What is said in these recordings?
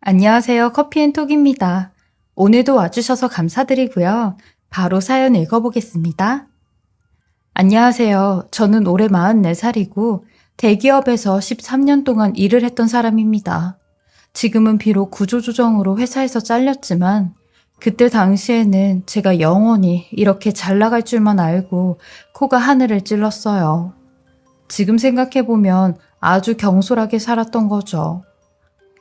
안녕하세요. 커피앤톡입니다. 오늘도 와주셔서 감사드리고요. 바로 사연 읽어보겠습니다. 안녕하세요. 저는 올해 44살이고 대기업에서 13년 동안 일을 했던 사람입니다. 지금은 비록 구조조정으로 회사에서 잘렸지만 그때 당시에는 제가 영원히 이렇게 잘 나갈 줄만 알고 코가 하늘을 찔렀어요. 지금 생각해보면 아주 경솔하게 살았던 거죠.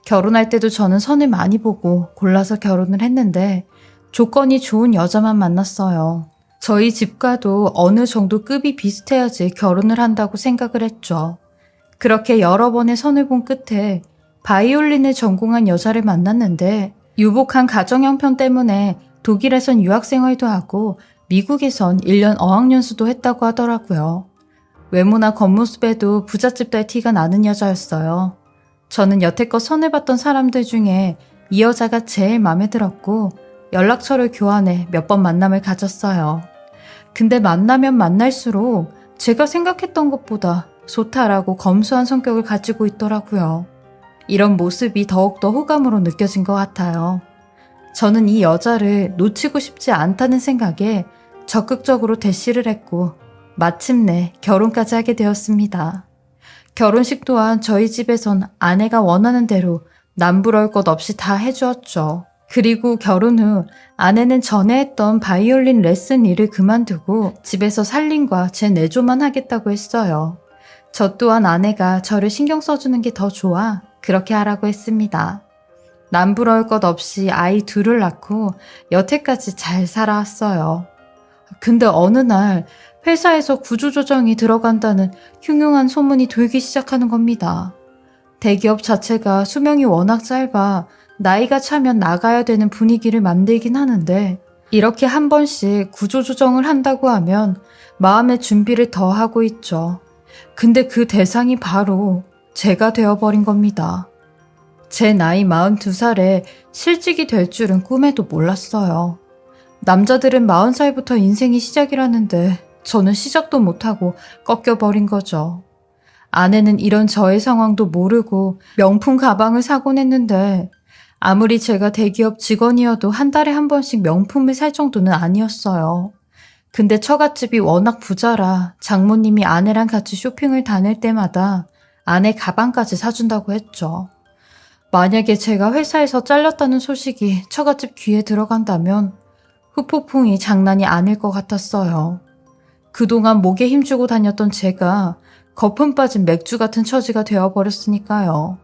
결혼할 때도 저는 선을 많이 보고 골라서 결혼을 했는데 조건이 좋은 여자만 만났어요. 저희 집과도 어느 정도 급이 비슷해야지 결혼을 한다고 생각을 했죠. 그렇게 여러 번의 선을 본 끝에 바이올린을 전공한 여자를 만났는데 유복한 가정 형편 때문에 독일에선 유학 생활도 하고 미국에선 1년 어학연수도 했다고 하더라고요. 외모나 겉모습에도 부잣집 딸 티가 나는 여자였어요. 저는 여태껏 선을 봤던 사람들 중에 이 여자가 제일 마음에 들었고 연락처를 교환해 몇 번 만남을 가졌어요. 근데 만나면 만날수록 제가 생각했던 것보다 소탈하고 검소한 성격을 가지고 있더라고요. 이런 모습이 더욱더 호감으로 느껴진 것 같아요. 저는 이 여자를 놓치고 싶지 않다는 생각에 적극적으로 대시를 했고 마침내 결혼까지 하게 되었습니다. 결혼식 또한 저희 집에선 아내가 원하는 대로 남부러울 것 없이 다 해주었죠. 그리고 결혼 후 아내는 전에 했던 바이올린 레슨 일을 그만두고 집에서 살림과 제 내조만 하겠다고 했어요. 저 또한 아내가 저를 신경 써주는 게 더 좋아 그렇게 하라고 했습니다. 남부러울 것 없이 아이 둘을 낳고 여태까지 잘 살아왔어요. 근데 어느 날 회사에서 구조조정이 들어간다는 흉흉한 소문이 돌기 시작하는 겁니다. 대기업 자체가 수명이 워낙 짧아 나이가 차면 나가야 되는 분위기를 만들긴 하는데 이렇게 한 번씩 구조조정을 한다고 하면 마음의 준비를 더 하고 있죠. 근데 그 대상이 바로 제가 되어버린 겁니다. 제 나이 42살에 실직이 될 줄은 꿈에도 몰랐어요. 남자들은 40살부터 인생이 시작이라는데 저는 시작도 못하고 꺾여버린 거죠. 아내는 이런 저의 상황도 모르고 명품 가방을 사곤 했는데 아무리 제가 대기업 직원이어도 한 달에 한 번씩 명품을 살 정도는 아니었어요. 근데 처갓집이 워낙 부자라 장모님이 아내랑 같이 쇼핑을 다닐 때마다 아내 가방까지 사준다고 했죠. 만약에 제가 회사에서 잘렸다는 소식이 처갓집 귀에 들어간다면 후폭풍이 장난이 아닐 것 같았어요. 그동안 목에 힘주고 다녔던 제가 거품 빠진 맥주 같은 처지가 되어버렸으니까요.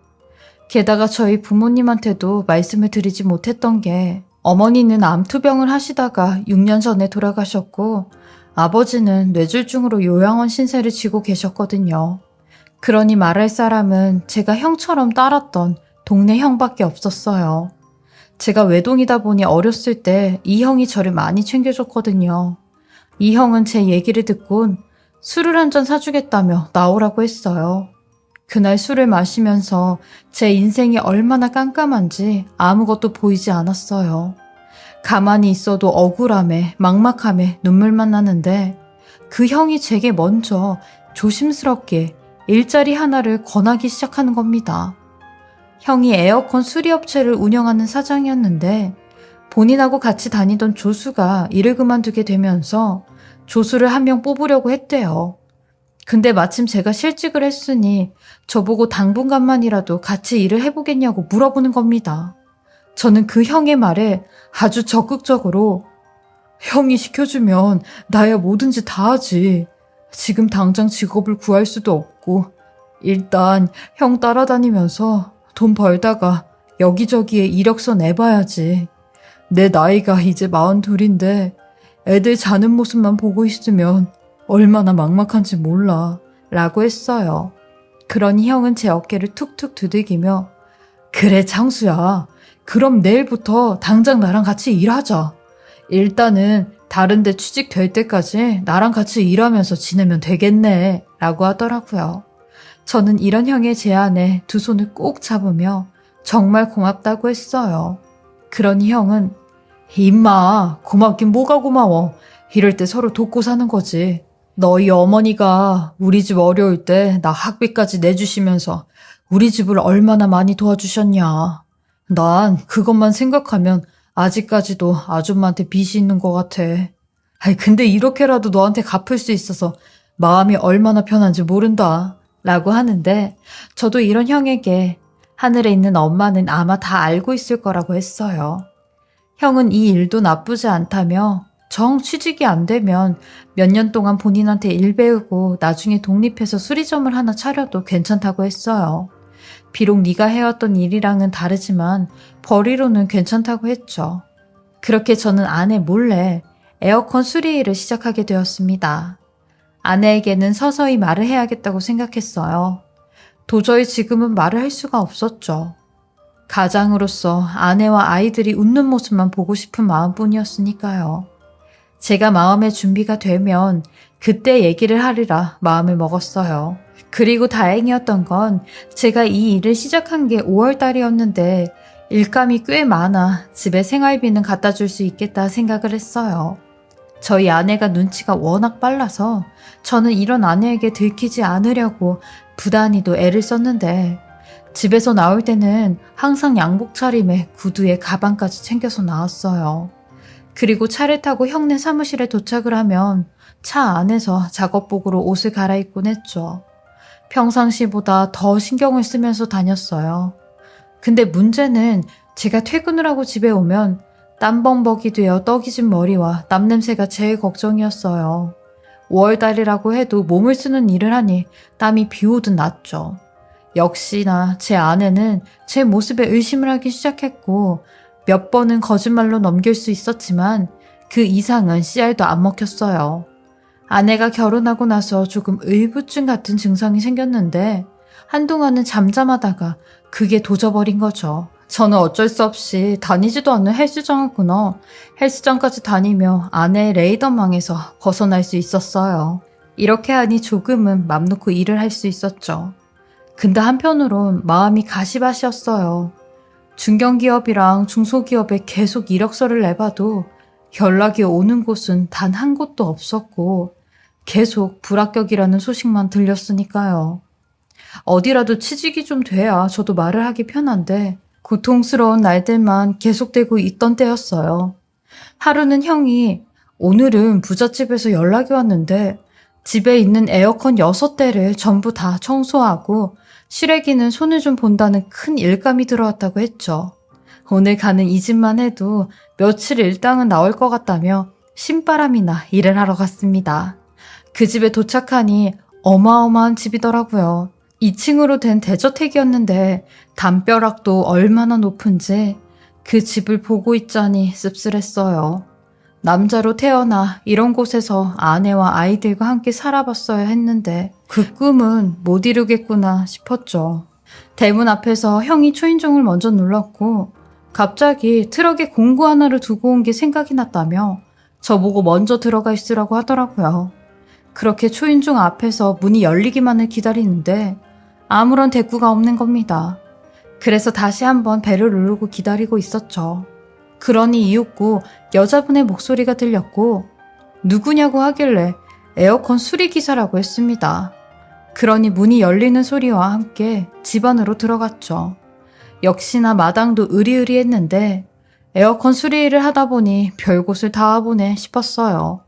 게다가 저희 부모님한테도 말씀을 드리지 못했던 게 어머니는 암투병을 하시다가 6년 전에 돌아가셨고 아버지는 뇌졸중으로 요양원 신세를 지고 계셨거든요. 그러니 말할 사람은 제가 형처럼 따랐던 동네 형밖에 없었어요. 제가 외동이다 보니 어렸을 때 이 형이 저를 많이 챙겨줬거든요. 이 형은 제 얘기를 듣곤 술을 한 잔 사주겠다며 나오라고 했어요. 그날 술을 마시면서 제 인생이 얼마나 깜깜한지 아무것도 보이지 않았어요. 가만히 있어도 억울함에 막막함에 눈물만 나는데 그 형이 제게 먼저 조심스럽게 일자리 하나를 권하기 시작하는 겁니다. 형이 에어컨 수리업체를 운영하는 사장이었는데 본인하고 같이 다니던 조수가 일을 그만두게 되면서 조수를 한 명 뽑으려고 했대요. 근데 마침 제가 실직을 했으니 저보고 당분간만이라도 같이 일을 해보겠냐고 물어보는 겁니다. 저는 그 형의 말에 아주 적극적으로 형이 시켜주면 나야 뭐든지 다 하지. 지금 당장 직업을 구할 수도 없고 일단 형 따라다니면서 돈 벌다가 여기저기에 이력서 내봐야지. 내 나이가 이제 42인데 애들 자는 모습만 보고 있으면 얼마나 막막한지 몰라 라고 했어요. 그러니 형은 제 어깨를 툭툭 두들기며 그래 창수야, 그럼 내일부터 당장 나랑 같이 일하자. 일단은 다른 데 취직될 때까지 나랑 같이 일하면서 지내면 되겠네 라고 하더라고요. 저는 이런 형의 제안에 두 손을 꼭 잡으며 정말 고맙다고 했어요. 그러니 형은 임마 고맙긴 뭐가 고마워. 이럴 때 서로 돕고 사는 거지. 너희 어머니가 우리 집 어려울 때 나 학비까지 내주시면서 우리 집을 얼마나 많이 도와주셨냐. 난 그것만 생각하면 아직까지도 아줌마한테 빚이 있는 것 같아. 아이, 근데 이렇게라도 너한테 갚을 수 있어서 마음이 얼마나 편한지 모른다. 라고 하는데 저도 이런 형에게 하늘에 있는 엄마는 아마 다 알고 있을 거라고 했어요. 형은 이 일도 나쁘지 않다며 정 취직이 안 되면 몇 년 동안 본인한테 일 배우고 나중에 독립해서 수리점을 하나 차려도 괜찮다고 했어요. 비록 네가 해왔던 일이랑은 다르지만 벌이로는 괜찮다고 했죠. 그렇게 저는 아내 몰래 에어컨 수리 일을 시작하게 되었습니다. 아내에게는 서서히 말을 해야겠다고 생각했어요. 도저히 지금은 말을 할 수가 없었죠. 가장으로서 아내와 아이들이 웃는 모습만 보고 싶은 마음뿐이었으니까요. 제가 마음의 준비가 되면 그때 얘기를 하리라 마음을 먹었어요. 그리고 다행이었던 건 제가 이 일을 시작한 게 5월 달이었는데 일감이 꽤 많아 집에 생활비는 갖다 줄 수 있겠다 생각을 했어요. 저희 아내가 눈치가 워낙 빨라서 저는 이런 아내에게 들키지 않으려고 부단히도 애를 썼는데 집에서 나올 때는 항상 양복 차림에 구두에 가방까지 챙겨서 나왔어요. 그리고 차를 타고 형네 사무실에 도착을 하면 차 안에서 작업복으로 옷을 갈아입곤 했죠. 평상시보다 더 신경을 쓰면서 다녔어요. 근데 문제는 제가 퇴근을 하고 집에 오면 땀범벅이 되어 떡이진 머리와 땀 냄새가 제일 걱정이었어요. 5월달이라고 해도 몸을 쓰는 일을 하니 땀이 비 오듯 났죠. 역시나 제 아내는 제 모습에 의심을 하기 시작했고 몇 번은 거짓말로 넘길 수 있었지만 그 이상은 씨알도 안 먹혔어요. 아내가 결혼하고 나서 조금 의부증 같은 증상이 생겼는데 한동안은 잠잠하다가 그게 도져버린 거죠. 저는 어쩔 수 없이 다니지도 않는 헬스장을 끊어 헬스장까지 다니며 아내의 레이더망에서 벗어날 수 있었어요. 이렇게 하니 조금은 맘 놓고 일을 할 수 있었죠. 근데 한편으론 마음이 가시밭이었어요. 중견기업이랑 중소기업에 계속 이력서를 내봐도 연락이 오는 곳은 단 한 곳도 없었고 계속 불합격이라는 소식만 들렸으니까요. 어디라도 취직이 좀 돼야 저도 말을 하기 편한데 고통스러운 날들만 계속되고 있던 때였어요. 하루는 형이 오늘은 부잣집에서 연락이 왔는데 집에 있는 에어컨 6대를 전부 다 청소하고 실외기는 손을 좀 본다는 큰 일감이 들어왔다고 했죠. 오늘 가는 이 집만 해도 며칠 일당은 나올 것 같다며 신바람이나 일을 하러 갔습니다. 그 집에 도착하니 어마어마한 집이더라고요. 2층으로 된 대저택이었는데 담벼락도 얼마나 높은지 그 집을 보고 있자니 씁쓸했어요. 남자로 태어나 이런 곳에서 아내와 아이들과 함께 살아봤어야 했는데 그 꿈은 못 이루겠구나 싶었죠. 대문 앞에서 형이 초인종을 먼저 눌렀고 갑자기 트럭에 공구 하나를 두고 온 게 생각이 났다며 저보고 먼저 들어가 있으라고 하더라고요. 그렇게 초인종 앞에서 문이 열리기만을 기다리는데 아무런 대꾸가 없는 겁니다. 그래서 다시 한번 벨을 누르고 기다리고 있었죠. 그러니 이윽고 여자분의 목소리가 들렸고 누구냐고 하길래 에어컨 수리기사라고 했습니다. 그러니 문이 열리는 소리와 함께 집 안으로 들어갔죠. 역시나 마당도 으리으리했는데 에어컨 수리 일을 하다 보니 별곳을 다 와보네 싶었어요.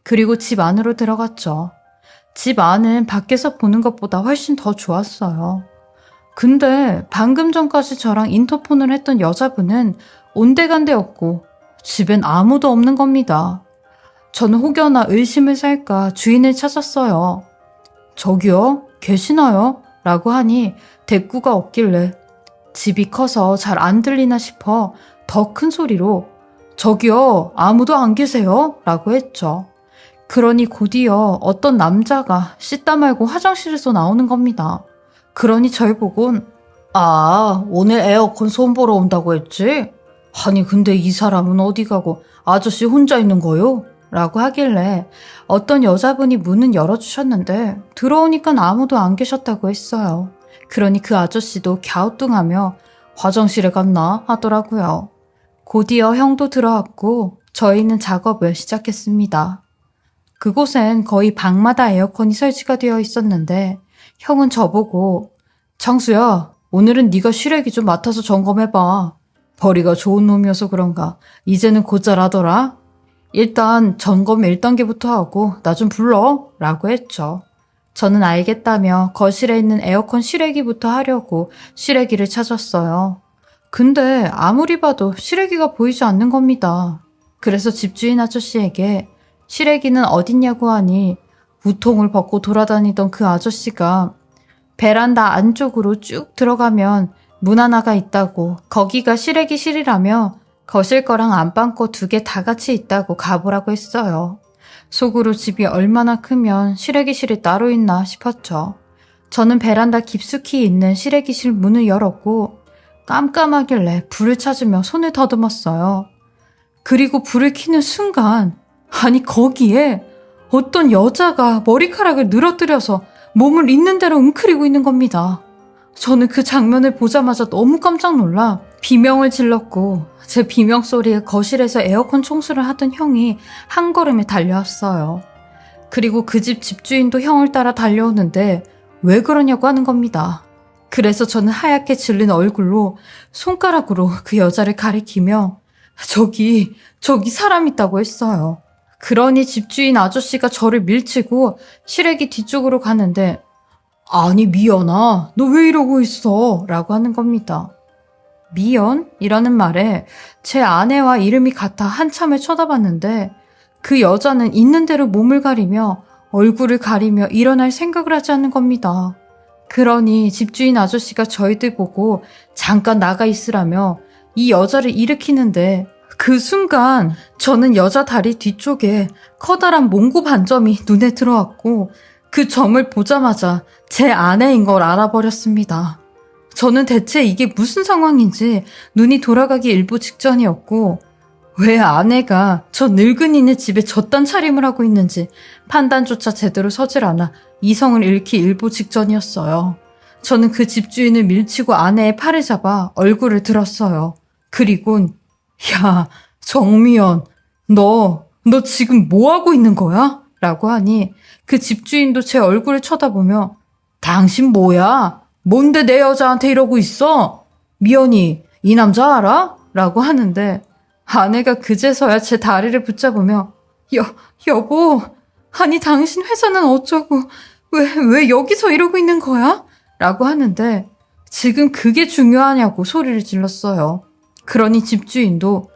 그리고 집 안으로 들어갔죠. 집 안은 밖에서 보는 것보다 훨씬 더 좋았어요. 근데 방금 전까지 저랑 인터폰을 했던 여자분은 온데간데 없고 집엔 아무도 없는 겁니다. 저는 혹여나 의심을 살까 주인을 찾았어요. 저기요? 계시나요? 라고 하니 대꾸가 없길래 집이 커서 잘 안 들리나 싶어 더 큰 소리로 저기요? 아무도 안 계세요? 라고 했죠. 그러니 곧이어 어떤 남자가 씻다 말고 화장실에서 나오는 겁니다. 그러니 절 보곤 아, 오늘 에어컨 손 보러 온다고 했지? 아니 근데 이 사람은 어디 가고 아저씨 혼자 있는 거요? 라고 하길래 어떤 여자분이 문은 열어주셨는데 들어오니까 아무도 안 계셨다고 했어요. 그러니 그 아저씨도 갸우뚱하며 화장실에 갔나 하더라고요. 곧이어 형도 들어왔고 저희는 작업을 시작했습니다. 그곳엔 거의 방마다 에어컨이 설치가 되어 있었는데 형은 저보고 창수야, 오늘은 네가 실외기 좀 맡아서 점검해봐. 벌이가 좋은 놈이어서 그런가 이제는 곧잘하더라. 일단 점검 1단계부터 하고 나 좀 불러 라고 했죠. 저는 알겠다며 거실에 있는 에어컨 실외기부터 하려고 실외기를 찾았어요. 근데 아무리 봐도 실외기가 보이지 않는 겁니다. 그래서 집주인 아저씨에게 실외기는 어딨냐고 하니 우통을 벗고 돌아다니던 그 아저씨가 베란다 안쪽으로 쭉 들어가면 문 하나가 있다고 거기가 실외기실이라며 거실 거랑 안방 거 2개 다 같이 있다고 가보라고 했어요. 속으로 집이 얼마나 크면 실외기실이 따로 있나 싶었죠. 저는 베란다 깊숙이 있는 실외기실 문을 열었고 깜깜하길래 불을 찾으며 손을 더듬었어요. 그리고 불을 켜는 순간 아니 거기에 어떤 여자가 머리카락을 늘어뜨려서 몸을 있는 대로 웅크리고 있는 겁니다. 저는 그 장면을 보자마자 너무 깜짝 놀라 비명을 질렀고 제 비명 소리에 거실에서 에어컨 청소를 하던 형이 한 걸음에 달려왔어요. 그리고 그 집 집주인도 형을 따라 달려오는데 왜 그러냐고 하는 겁니다. 그래서 저는 하얗게 질린 얼굴로 손가락으로 그 여자를 가리키며 저기 사람 있다고 했어요. 그러니 집주인 아저씨가 저를 밀치고 실외기 뒤쪽으로 가는데 아니 미연아 너 왜 이러고 있어? 라고 하는 겁니다. 미연이라는 말에 제 아내와 이름이 같아 한참을 쳐다봤는데 그 여자는 있는 대로 몸을 가리며 얼굴을 가리며 일어날 생각을 하지 않는 겁니다. 그러니 집주인 아저씨가 저희들 보고 잠깐 나가 있으라며 이 여자를 일으키는데 그 순간 저는 여자 다리 뒤쪽에 커다란 몽고 반점이 눈에 들어왔고 그 점을 보자마자 제 아내인 걸 알아버렸습니다. 저는 대체 이게 무슨 상황인지 눈이 돌아가기 일보 직전이었고 왜 아내가 저 늙은이네 집에 저딴 차림을 하고 있는지 판단조차 제대로 서질 않아 이성을 잃기 일보 직전이었어요. 저는 그 집주인을 밀치고 아내의 팔을 잡아 얼굴을 들었어요. 그리곤 야 정미연 너 지금 뭐 하고 있는 거야? 라고 하니 그 집주인도 제 얼굴을 쳐다보며 당신 뭐야? 뭔데 내 여자한테 이러고 있어? 미연이 이 남자 알아? 라고 하는데 아내가 그제서야 제 다리를 붙잡으며 여보 아니 당신 회사는 어쩌고 왜 여기서 이러고 있는 거야? 라고 하는데 지금 그게 중요하냐고 소리를 질렀어요. 그러니 집주인도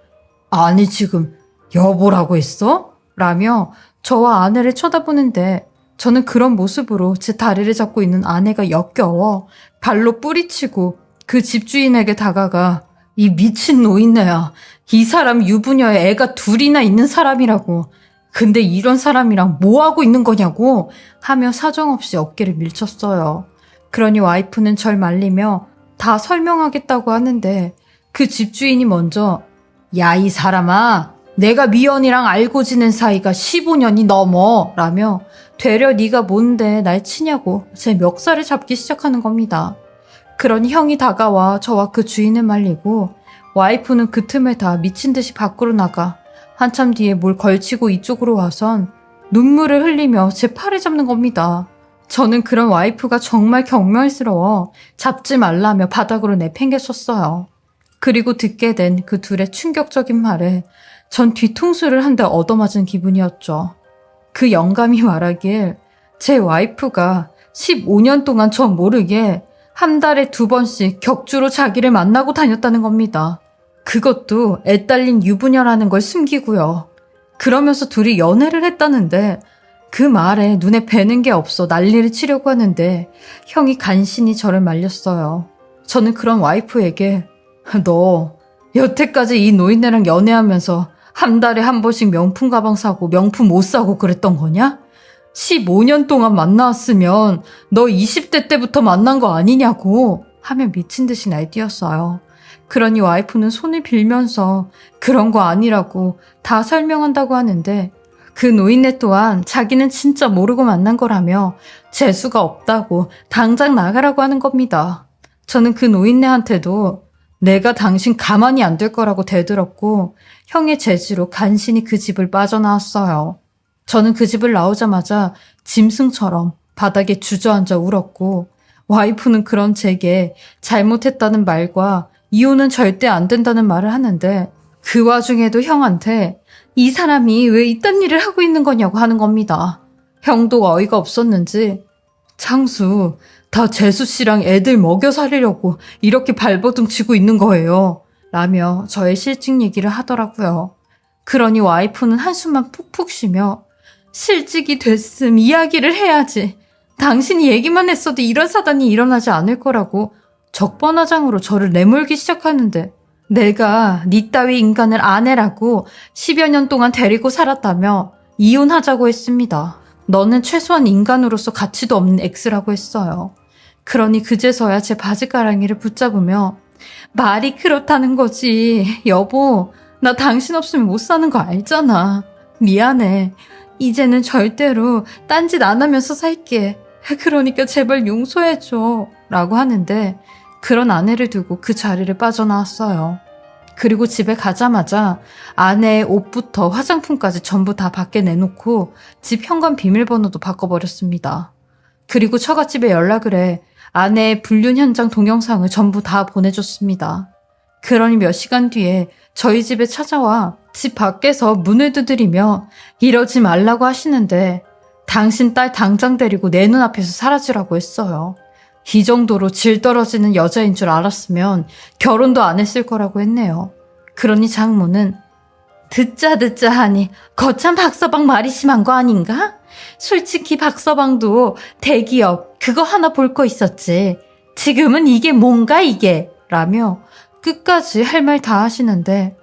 아니 지금 여보라고 했어? 라며 저와 아내를 쳐다보는데 저는 그런 모습으로 제 다리를 잡고 있는 아내가 역겨워 발로 뿌리치고 그 집주인에게 다가가 이 미친 노인네야. 이 사람 유부녀에 애가 2이나 있는 사람이라고. 근데 이런 사람이랑 뭐하고 있는 거냐고 하며 사정없이 어깨를 밀쳤어요. 그러니 와이프는 절 말리며 다 설명하겠다고 하는데 그 집주인이 먼저 야 이 사람아 내가 미연이랑 알고 지낸 사이가 15년이 넘어 라며 되려 네가 뭔데 날 치냐고 제 멱살을 잡기 시작하는 겁니다. 그러니 형이 다가와 저와 그 주인을 말리고 와이프는 그 틈에 다 미친 듯이 밖으로 나가 한참 뒤에 뭘 걸치고 이쪽으로 와선 눈물을 흘리며 제 팔을 잡는 겁니다. 저는 그런 와이프가 정말 경멸스러워 잡지 말라며 바닥으로 내팽개쳤어요. 그리고 듣게 된 그 둘의 충격적인 말에 전 뒤통수를 한 대 얻어맞은 기분이었죠. 그 영감이 말하길 제 와이프가 15년 동안 저 모르게 한 달에 2번씩 격주로 자기를 만나고 다녔다는 겁니다. 그것도 애 딸린 유부녀라는 걸 숨기고요. 그러면서 둘이 연애를 했다는데 그 말에 눈에 뵈는 게 없어 난리를 치려고 하는데 형이 간신히 저를 말렸어요. 저는 그런 와이프에게 너 여태까지 이 노인네랑 연애하면서 한 달에 한 번씩 명품 가방 사고 명품 옷 사고 그랬던 거냐? 15년 동안 만나왔으면 너 20대 때부터 만난 거 아니냐고 하며 미친 듯이 날뛰었어요. 그러니 와이프는 손을 빌면서 그런 거 아니라고 다 설명한다고 하는데 그 노인네 또한 자기는 진짜 모르고 만난 거라며 재수가 없다고 당장 나가라고 하는 겁니다. 저는 그 노인네한테도 내가 당신 가만히 안 둘 거라고 대들었고 형의 제지로 간신히 그 집을 빠져나왔어요. 저는 그 집을 나오자마자 짐승처럼 바닥에 주저앉아 울었고 와이프는 그런 제게 잘못했다는 말과 이혼은 절대 안 된다는 말을 하는데 그 와중에도 형한테 이 사람이 왜 이딴 일을 하고 있는 거냐고 하는 겁니다. 형도 어이가 없었는지 창수, 다 재수 씨랑 애들 먹여 살리려고 이렇게 발버둥 치고 있는 거예요. 라며 저의 실직 얘기를 하더라고요. 그러니 와이프는 한숨만 푹푹 쉬며 실직이 됐음 이야기를 해야지. 당신이 얘기만 했어도 이런 사단이 일어나지 않을 거라고 적반하장으로 저를 내몰기 시작하는데 내가 니 따위 인간을 아내라고 10여 년 동안 데리고 살았다며 이혼하자고 했습니다. 너는 최소한 인간으로서 가치도 없는 X라고 했어요. 그러니 그제서야 제 바지가랑이를 붙잡으며 말이 그렇다는 거지. 여보, 나 당신 없으면 못 사는 거 알잖아. 미안해. 이제는 절대로 딴짓 안 하면서 살게. 그러니까 제발 용서해줘. 라고 하는데 그런 아내를 두고 그 자리를 빠져나왔어요. 그리고 집에 가자마자 아내의 옷부터 화장품까지 전부 다 밖에 내놓고 집 현관 비밀번호도 바꿔버렸습니다. 그리고 처갓집에 연락을 해 아내의 불륜 현장 동영상을 전부 다 보내줬습니다. 그러니 몇 시간 뒤에 저희 집에 찾아와 집 밖에서 문을 두드리며 이러지 말라고 하시는데 당신 딸 당장 데리고 내 눈앞에서 사라지라고 했어요. 이 정도로 질 떨어지는 여자인 줄 알았으면 결혼도 안 했을 거라고 했네요. 그러니 장모는 듣자 하니 거참 박서방 말이 심한 거 아닌가? 솔직히 박서방도 대기업 그거 하나 볼 거 있었지. 지금은 이게 뭔가 이게 라며 끝까지 할 말 다 하시는데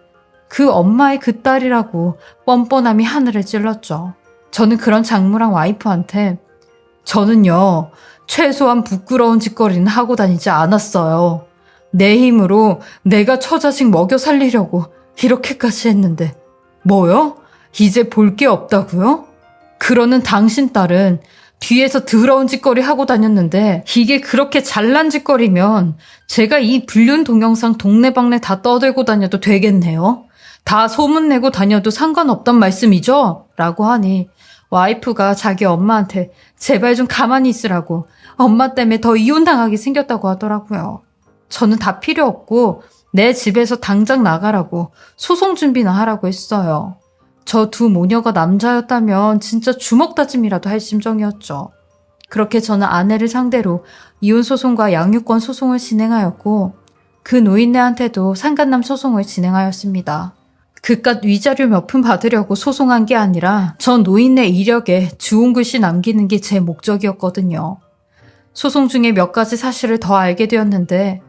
그 엄마의 그 딸이라고 뻔뻔함이 하늘을 찔렀죠. 저는 그런 장모랑 와이프한테 저는요 최소한 부끄러운 짓거리는 하고 다니지 않았어요. 내 힘으로 내가 처자식 먹여 살리려고 이렇게까지 했는데 뭐요? 이제 볼 게 없다고요? 그러는 당신 딸은 뒤에서 더러운 짓거리 하고 다녔는데 이게 그렇게 잘난 짓거리면 제가 이 불륜 동영상 동네방네 다 떠들고 다녀도 되겠네요. 다 소문내고 다녀도 상관없단 말씀이죠? 라고 하니 와이프가 자기 엄마한테 제발 좀 가만히 있으라고 엄마 때문에 더 이혼당하게 생겼다고 하더라고요. 저는 다 필요 없고 내 집에서 당장 나가라고 소송 준비나 하라고 했어요. 저 두 모녀가 남자였다면 진짜 주먹 다짐이라도 할 심정이었죠. 그렇게 저는 아내를 상대로 이혼소송과 양육권 소송을 진행하였고 그 노인네한테도 상간남 소송을 진행하였습니다. 그깟 위자료 몇 푼 받으려고 소송한 게 아니라 전 노인네 이력에 좋은 글씨 남기는 게 제 목적이었거든요. 소송 중에 몇 가지 사실을 더 알게 되었는데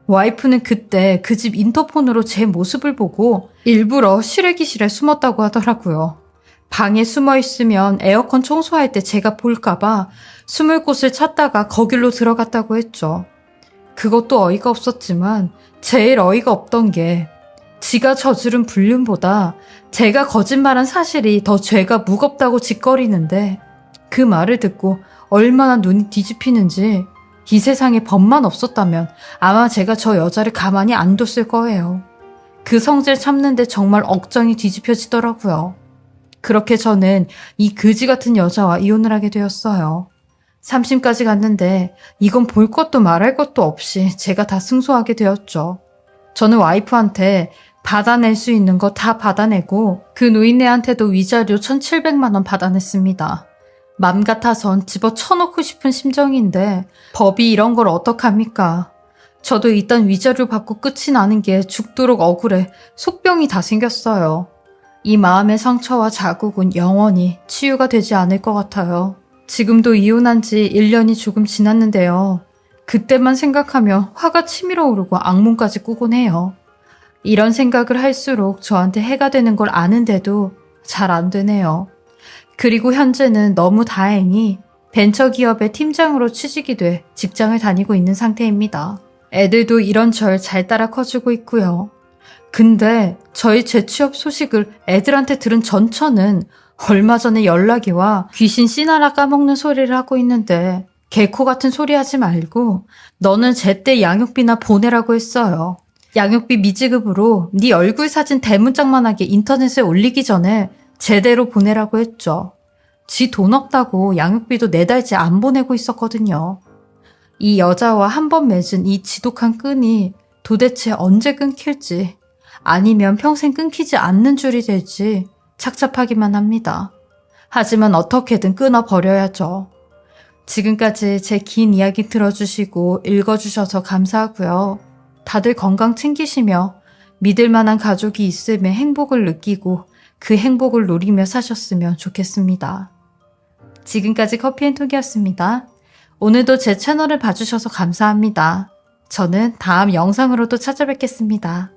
와이프는 그때 그 집 인터폰으로 제 모습을 보고 일부러 실외기실에 숨었다고 하더라고요. 방에 숨어 있으면 에어컨 청소할 때 제가 볼까봐 숨을 곳을 찾다가 거길로 들어갔다고 했죠. 그것도 어이가 없었지만 제일 어이가 없던 게 지가 저지른 불륜보다 제가 거짓말한 사실이 더 죄가 무겁다고 짓거리는데 그 말을 듣고 얼마나 눈이 뒤집히는지 이 세상에 법만 없었다면 아마 제가 저 여자를 가만히 안 뒀을 거예요. 그 성질 참는데 정말 억장이 뒤집혀지더라고요. 그렇게 저는 이 그지 같은 여자와 이혼을 하게 되었어요. 3심까지 갔는데 이건 볼 것도 말할 것도 없이 제가 다 승소하게 되었죠. 저는 와이프한테 받아낼 수 있는 거 다 받아내고 그 노인네한테도 위자료 1,700만 원 받아냈습니다. 맘 같아선 집어 쳐놓고 싶은 심정인데 법이 이런 걸 어떡합니까? 저도 일단 위자료 받고 끝이 나는 게 죽도록 억울해 속병이 다 생겼어요. 이 마음의 상처와 자국은 영원히 치유가 되지 않을 것 같아요. 지금도 이혼한 지 1년이 조금 지났는데요. 그때만 생각하면 화가 치밀어 오르고 악몽까지 꾸곤 해요. 이런 생각을 할수록 저한테 해가 되는 걸 아는데도 잘 안 되네요. 그리고 현재는 너무 다행히 벤처기업의 팀장으로 취직이 돼 직장을 다니고 있는 상태입니다. 애들도 이런저런 잘 따라 커지고 있고요. 근데 저희 재취업 소식을 애들한테 들은 전처는 얼마 전에 연락이 와 귀신 씨나라 까먹는 소리를 하고 있는데 개코 같은 소리 하지 말고 너는 제때 양육비나 보내라고 했어요. 양육비 미지급으로 네 얼굴 사진 대문짝만하게 인터넷에 올리기 전에 제대로 보내라고 했죠. 지 돈 없다고 양육비도 4달째 안 보내고 있었거든요. 이 여자와 한 번 맺은 이 지독한 끈이 도대체 언제 끊길지, 아니면 평생 끊기지 않는 줄이 될지 착잡하기만 합니다. 하지만 어떻게든 끊어버려야죠. 지금까지 제 긴 이야기 들어주시고 읽어주셔서 감사하고요. 다들 건강 챙기시며 믿을 만한 가족이 있음에 행복을 느끼고 그 행복을 누리며 사셨으면 좋겠습니다. 지금까지 커피앤톡이었습니다. 오늘도 제 채널을 봐주셔서 감사합니다. 저는 다음 영상으로 또 찾아뵙겠습니다.